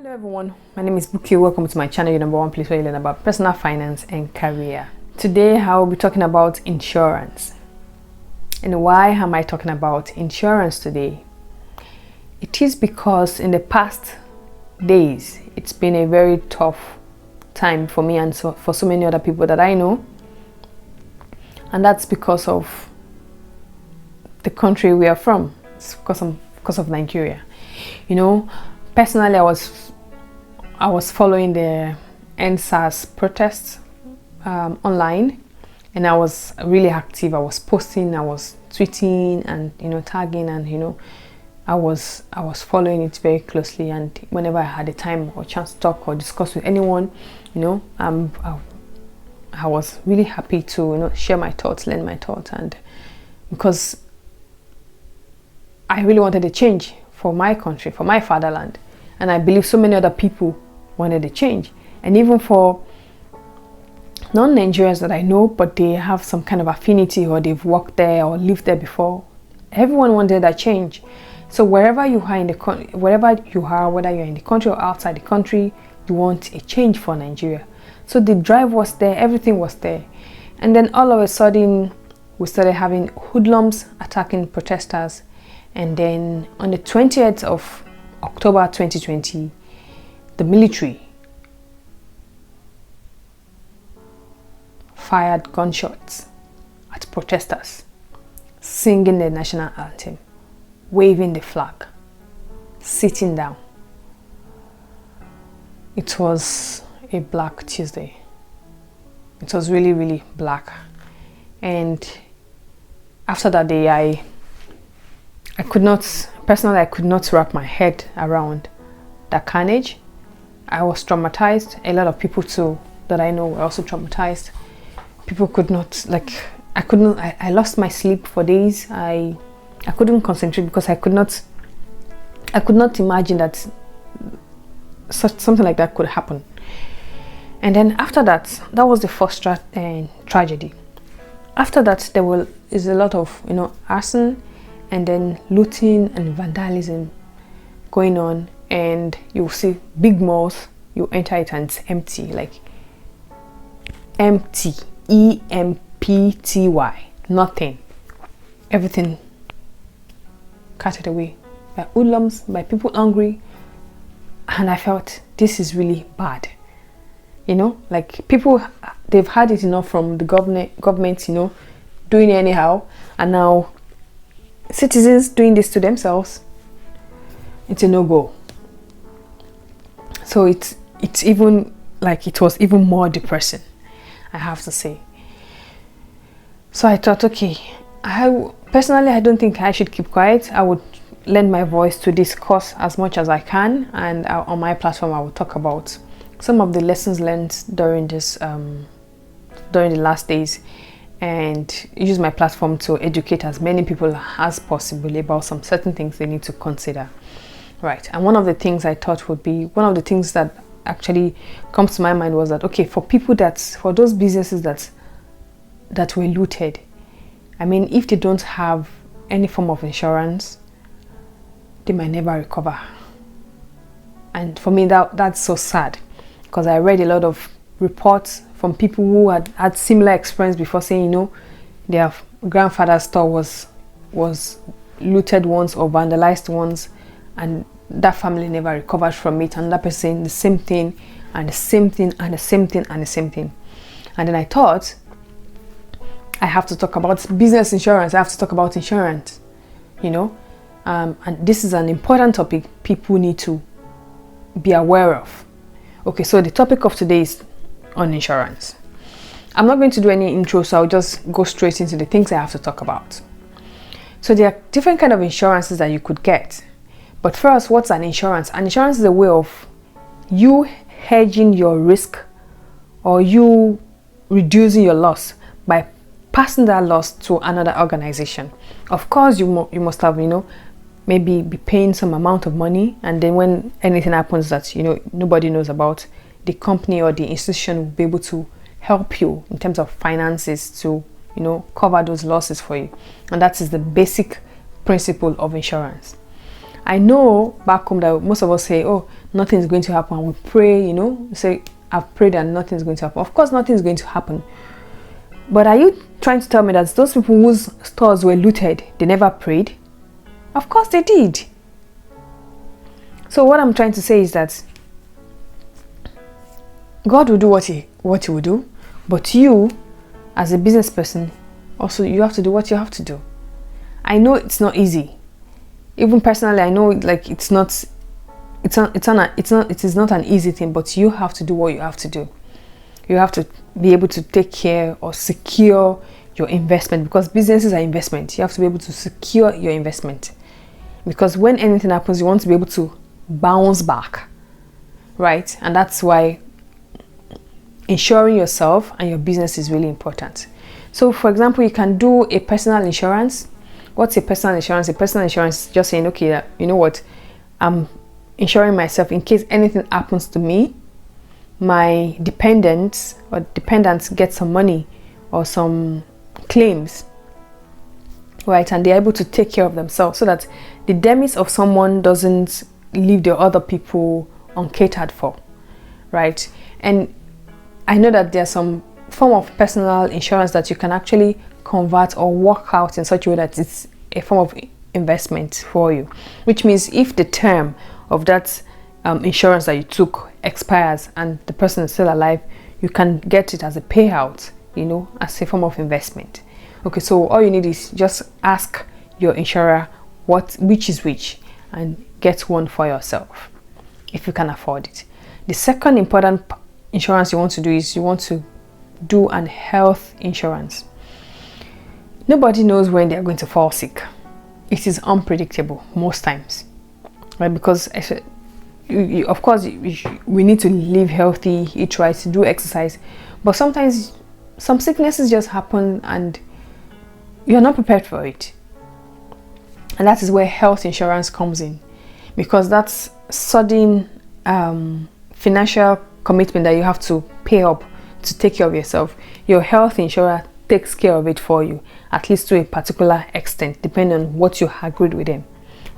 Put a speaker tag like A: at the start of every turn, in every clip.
A: Hello everyone, my name is Bukky. Welcome to my channel, your number one place where you learn about personal finance and career. Today I will be talking about insurance. And why am I talking about insurance today? It is because in the past days it's been a very tough time for me and for so many other people that I know. And that's because of the country we are from. It's because of Nigeria. You know, personally I was following the NSAS protests online, and I was really active. I was posting, I was tweeting, and tagging, and I was following it very closely. And whenever I had a time or chance to talk or discuss with anyone, I was really happy to share my thoughts, learn my thoughts, and because I really wanted a change for my country, for my fatherland. And I believe so many other people wanted a change. And even for non-Nigerians that I know, but they have some kind of affinity or they've worked there or lived there before, everyone wanted that change. So wherever you are in the country, wherever you are, whether you're in the country or outside the country, you want a change for Nigeria. So the drive was there, everything was there. And then all of a sudden, we started having hoodlums attacking protesters. And then on the 20th of October 2020, the military fired gunshots at protesters, singing the national anthem, waving the flag, sitting down. It was a black Tuesday. It was really, really black. And after that day, I could not wrap my head around that carnage. I was traumatized. A lot of people too that I know were also traumatized. People could not, I lost my sleep for days. I couldn't concentrate because I could not imagine that something like that could happen. And then after that was the first tragedy. After that, there is a lot of arson, and then looting and vandalism going on, and you'll see big malls, you enter it and it's empty, like empty, EMPTY, nothing, everything carted away by hoodlums, by people hungry. And I felt this is really bad. Like people, they've had it enough from the government, doing it anyhow, and now citizens doing this to themselves. It's a no-go. So it's even like it was even more depressing, I have to say. So I thought, okay, personally I don't think I should keep quiet. I would lend my voice to discuss as much as I can, and on my platform I will talk about some of the lessons learned during the last days, and use my platform to educate as many people as possible about some certain things they need to consider. Right. And one of the things I thought would be, one of the things that actually comes to my mind was that, okay, for those businesses that were looted, I mean, if they don't have any form of insurance, they might never recover. And for me, that's so sad, because I read a lot of reports from people who had similar experience before, saying their grandfather's store was looted once or vandalized once, and that family never recovered from it, and that person the same thing and the same thing and the same thing and the same thing. And then I thought, I have to talk about business insurance, I have to talk about insurance, and this is an important topic people need to be aware of. Okay, so the topic of today is on insurance. I'm not going to do any intro, so I'll just go straight into the things I have to talk about. So there are different kind of insurances that you could get. But first, what's an insurance? An insurance is a way of you hedging your risk or you reducing your loss by passing that loss to another organization. Of course, you must have, maybe be paying some amount of money, and then when anything happens that nobody knows about, the company or the institution will be able to help you in terms of finances to cover those losses for you. And that is the basic principle of insurance. I know back home that most of us say, oh, nothing is going to happen. We pray, you know, say, I've prayed and nothing is going to happen. Of course, nothing is going to happen. But are you trying to tell me that those people whose stores were looted, they never prayed? Of course they did. So what I'm trying to say is that God will do what he will do, but you, as a business person, also you have to do what you have to do. I know it's not easy. Even personally, I know like it is not an easy thing, but you have to do what you have to do. You have to be able to take care or secure your investment, because businesses are investment. You have to be able to secure your investment, because when anything happens, you want to be able to bounce back, right? And that's why insuring yourself and your business is really important. So for example, you can do a personal insurance. What's a personal insurance? A personal insurance is just saying, okay, you know what, I'm insuring myself in case anything happens to me, my dependents get some money or some claims, right? And they're able to take care of themselves, so that the demise of someone doesn't leave the other people uncatered for, right? And I know that there's some form of personal insurance that you can actually convert or work out in such a way that it's a form of investment for you, which means if the term of that insurance that you took expires and the person is still alive, you can get it as a payout, you know, as a form of investment. Okay, so all you need is just ask your insurer which is which, and get one for yourself if you can afford it. The second important insurance you want to do is you want to do an health insurance. Nobody knows when they are going to fall sick. It is unpredictable most times, right? Because of course we need to live healthy, eat right, do exercise, but sometimes some sicknesses just happen and you're not prepared for it. And that is where health insurance comes in, because that's sudden financial commitment that you have to pay up to take care of yourself. Your health insurer takes care of it for you, at least to a particular extent, depending on what you agreed with them,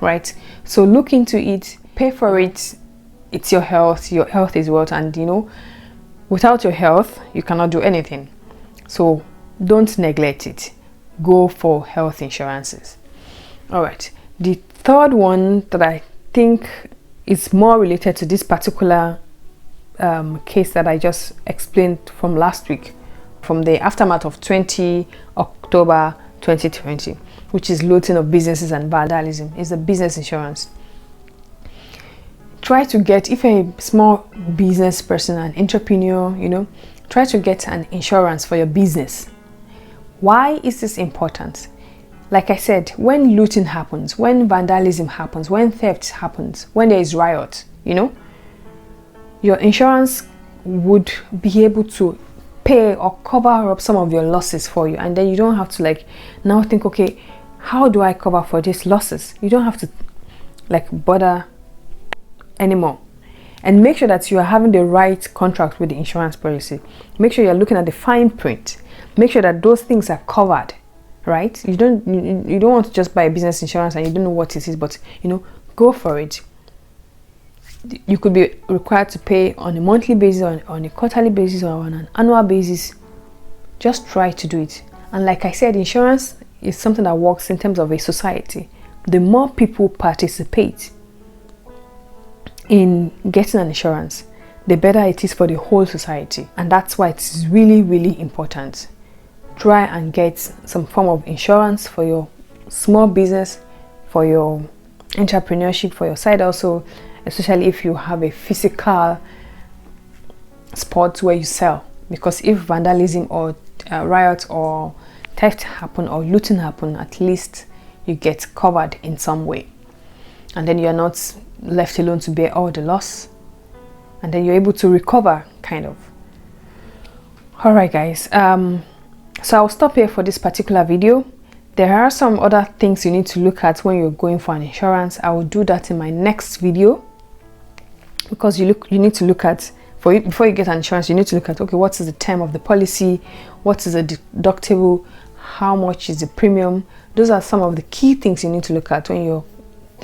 A: right? So look into it, pay for it. It's your health is wealth, and you know, without your health you cannot do anything. So don't neglect it. Go for health insurances. All right, the third one that I think is more related to this particular case that I just explained from last week, from the aftermath of 20 October 2020, which is looting of businesses and vandalism, is the business insurance. Try to get, if you're a small business person, an entrepreneur, you know, try to get an insurance for your business. Why is this important? Like I said, when looting happens, when vandalism happens, when theft happens, when there is riot, you know, your insurance would be able to pay or cover up some of your losses for you, and then you don't have to like now think, okay, how do I cover for these losses? You don't have to like bother anymore. And make sure that you are having the right contract with the insurance policy. Make sure you're looking at the fine print. Make sure that those things are covered, right? You don't want to just buy a business insurance and you don't know what it is, but you know, go for it. You could be required to pay on a monthly basis, on a quarterly basis, or on an annual basis. Just try to do it. And like I said, insurance is something that works in terms of a society. The more people participate in getting an insurance, the better it is for the whole society. And that's why it's really, really important. Try and get some form of insurance for your small business, for your entrepreneurship, for your side also, especially if you have a physical spot where you sell. Because if vandalism or riot or theft happen or looting happen, at least you get covered in some way, and then you're not left alone to bear all the loss, and then you're able to recover, kind of. All right guys, so I'll stop here for this particular video. There are some other things you need to look at when you're going for an insurance. I will do that in my next video, because you need to look at, before you get an insurance, you need to look at, okay, what is the term of the policy, what is the deductible, how much is the premium. Those are some of the key things you need to look at when you're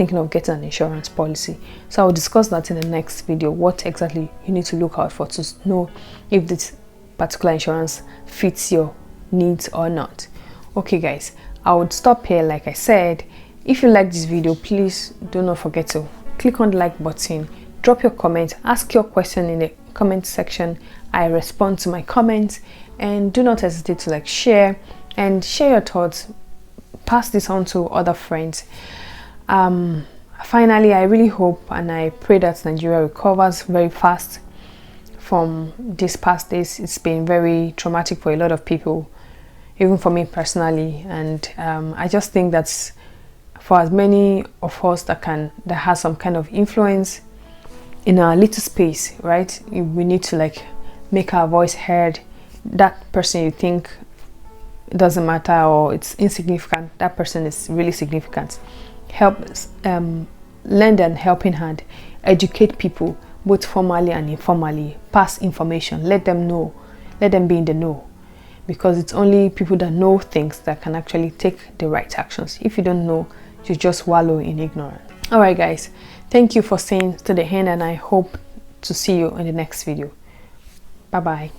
A: thinking of getting an insurance policy. So I'll discuss that in the next video, what exactly you need to look out for to know if this particular insurance fits your needs or not. Okay guys, I would stop here. Like I said, if you like this video, please do not forget to click on the like button, drop your comment, ask your question in the comment section. I respond to my comments, and do not hesitate to like share your thoughts, pass this on to other friends. Finally, I really hope and I pray that Nigeria recovers very fast from these past days. It's been very traumatic for a lot of people, even for me personally, and I just think that's for as many of us that has some kind of influence in our little space, right? We need to like make our voice heard. That person you think doesn't matter or it's insignificant, that person is really significant. Help, lend a helping hand, educate people both formally and informally, pass information, let them know, let them be in the know, because it's only people that know things that can actually take the right actions. If you don't know, you just wallow in ignorance. All right guys, thank you for staying to the end, and I hope to see you in the next video. Bye bye.